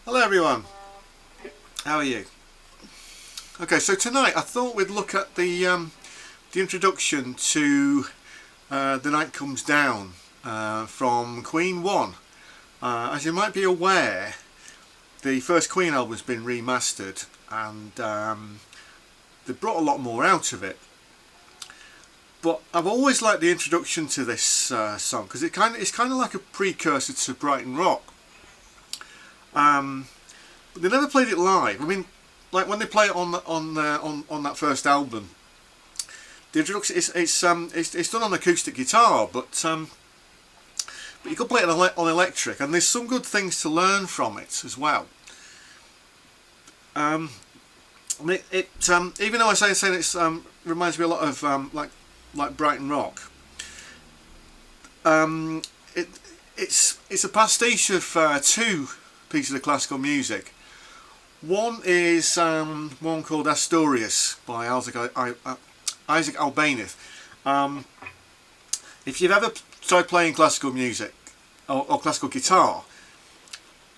Hello everyone, how are you? Okay, so tonight I thought we'd look at the introduction to The Night Comes Down from Queen 1. As you might be aware, the first Queen album's been remastered and they brought a lot more out of it. But I've always liked the introduction to this song because it's kind of like a precursor to Brighton Rock. But they never played it live. I mean, like when they play it on that first album, the introduction it's done on acoustic guitar, but you could play it on electric, and there's some good things to learn from it as well. I mean, even though I say it reminds me a lot of like Brighton Rock. It's a pastiche of two pieces of classical music. One is one called Asturias by Isaac Albeniz. If you've ever tried playing classical music or classical guitar,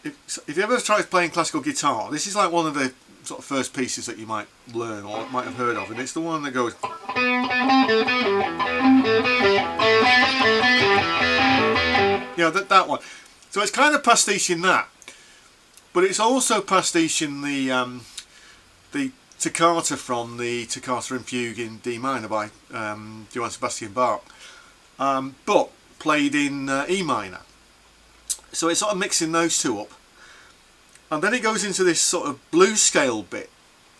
if you ever tried playing classical guitar, this is like one of the sort of first pieces that you might learn or might have heard of, and it's the one that goes. You know, that one. So it's kind of pastiche in that. But it's also pastiche in the Toccata from the Toccata and Fugue in D minor by J S Bach, but played in E minor. So it's sort of mixing those two up, and then it goes into this sort of blues scale bit,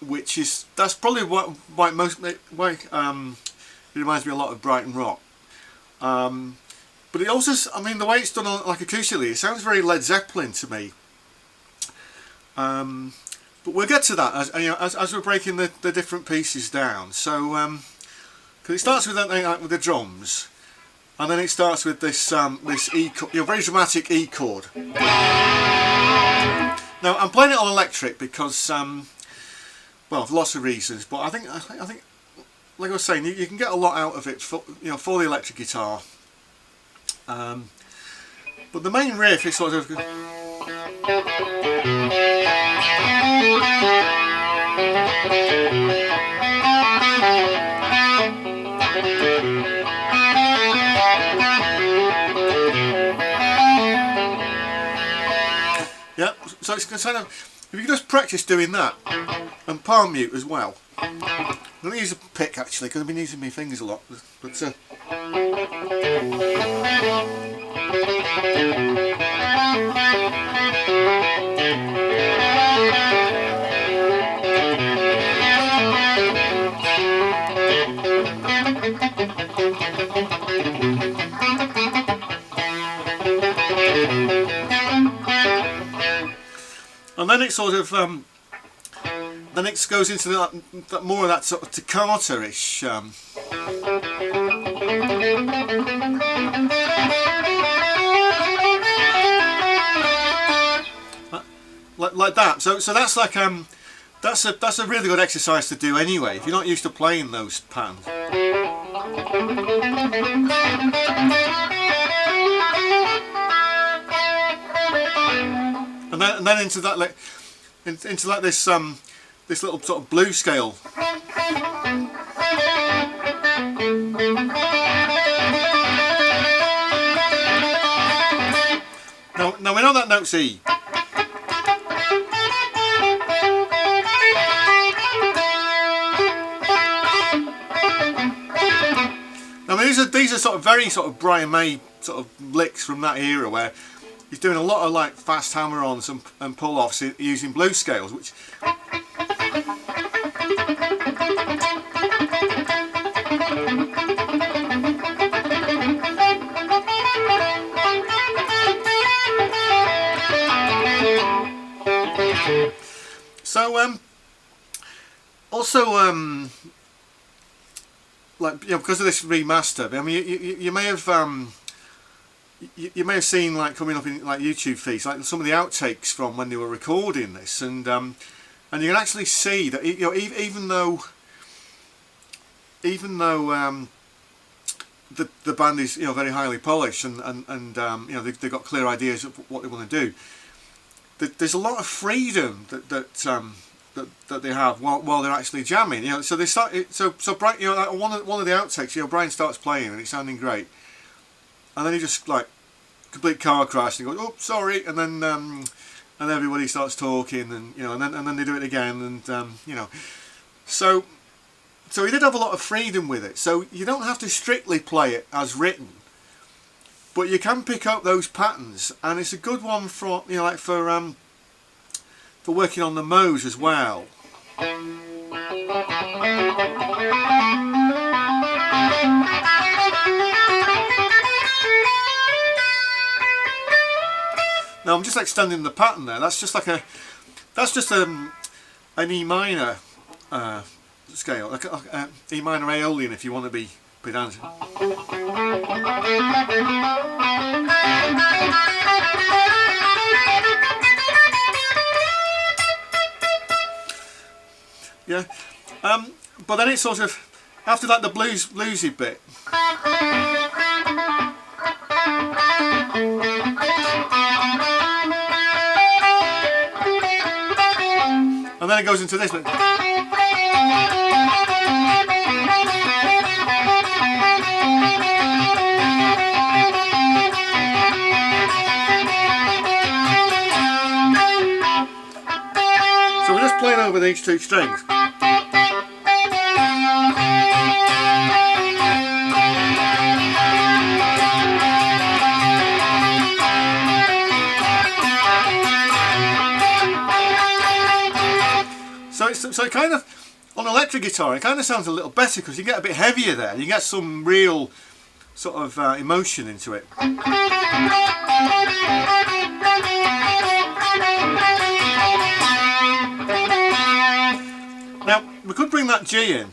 that's probably why it reminds me a lot of Brighton Rock. But it also, I mean, the way it's done like acoustically, it sounds very Led Zeppelin to me. But we'll get to that as we're breaking the different pieces down. So, because it starts with with the drums, and then it starts with this E chord, very dramatic E chord. Now I'm playing it on electric because, well, for lots of reasons. But I think, like I was saying, you can get a lot out of it for the electric guitar. But the main riff is sort of. Yeah, so it's kind of, if you can just practice doing that and palm mute as well. I'm going to use a pick actually because I've been using my fingers a lot, but and then it sort of then it goes into that more of that sort of toccata-ish like that. So that's like that's a really good exercise to do anyway if you're not used to playing those patterns. And then into that this little sort of blues scale. Now we know that note's E. I mean, these are sort of very sort of Brian May sort of licks from that era where he's doing a lot of like fast hammer-ons and pull-offs using blues scales, which. So also like because of this remaster, I mean you may have you may have seen like coming up in like YouTube feeds like some of the outtakes from when they were recording this, and you can actually see that even though the band is very highly polished and they've got clear ideas of what they want to do, there's a lot of freedom that they have while they're actually jamming. You know, so they start. So Brian, you know, like one of the outtakes. You know, Brian starts playing and it's sounding great, and then he just like complete car crash and goes, "Oh, sorry," and then and everybody starts talking, and you know, and then they do it again, and you know, so he did have a lot of freedom with it. So you don't have to strictly play it as written, but you can pick up those patterns, and it's a good one for, you know, like for working on the modes as well. Now I'm just extending the pattern there. That's just an E minor scale, like a E minor Aeolian if you want to be pedantic. Yeah, but then it's sort of after that the bluesy bit. And then it goes into this bit. So we're just playing over these two strings. So it kind of, on electric guitar, it kind of sounds a little better because you get a bit heavier there. You get some real sort of emotion into it. Now, we could bring that G in.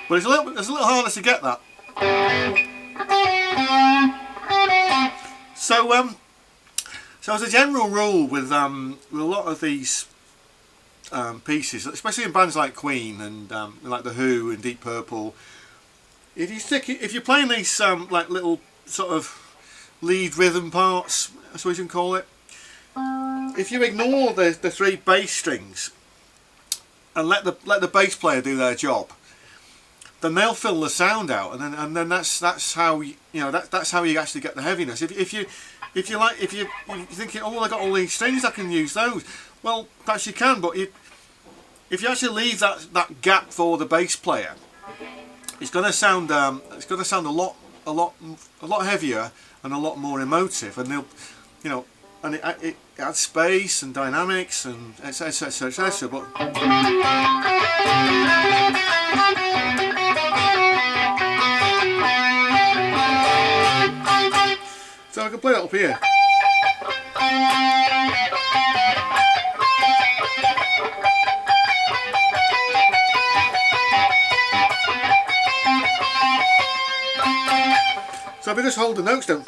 But it's a little harder to get that. So as a general rule with a lot of these pieces, especially in bands like Queen and like The Who and Deep Purple, if you're playing these like little sort of lead rhythm parts, that's what you can call it, if you ignore the three bass strings and let the bass player do their job, then they'll fill the sound out, and then that's how that's how you actually get the heaviness. If you're thinking, oh, well, I got all these strings, I can use those. Well, perhaps you can, but if you actually leave that gap for the bass player, it's going to sound a lot heavier and a lot more emotive, and they'll, you know, and it adds space and dynamics and etc. etc. But so I can play that up here. So if I just hold the notes down.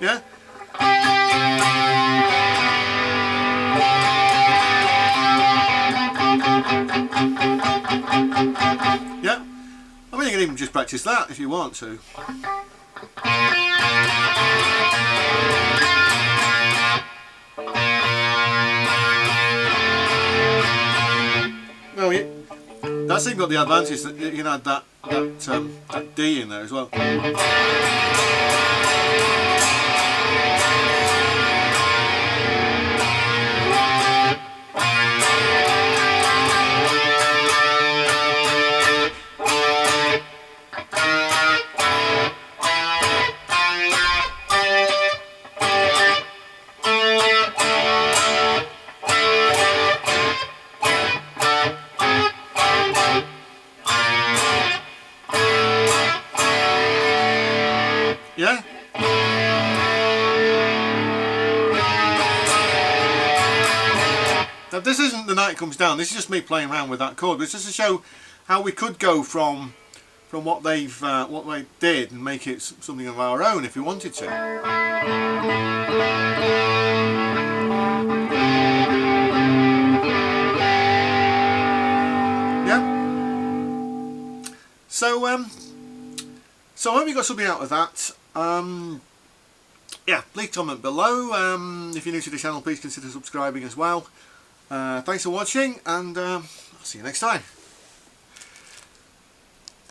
Yeah? Yeah? I mean, you can even just practice that if you want to. Well, that's even got the advantage that you can add that D in there as well. Yeah? Now this isn't The Night Comes Down, this is just me playing around with that chord, but it's just to show how we could go from what they did and make it something of our own if we wanted to. Yeah. So I hope you got something out of that. Yeah, leave a comment below. If you're new to the channel, please consider subscribing as well. Thanks for watching, and I'll see you next time.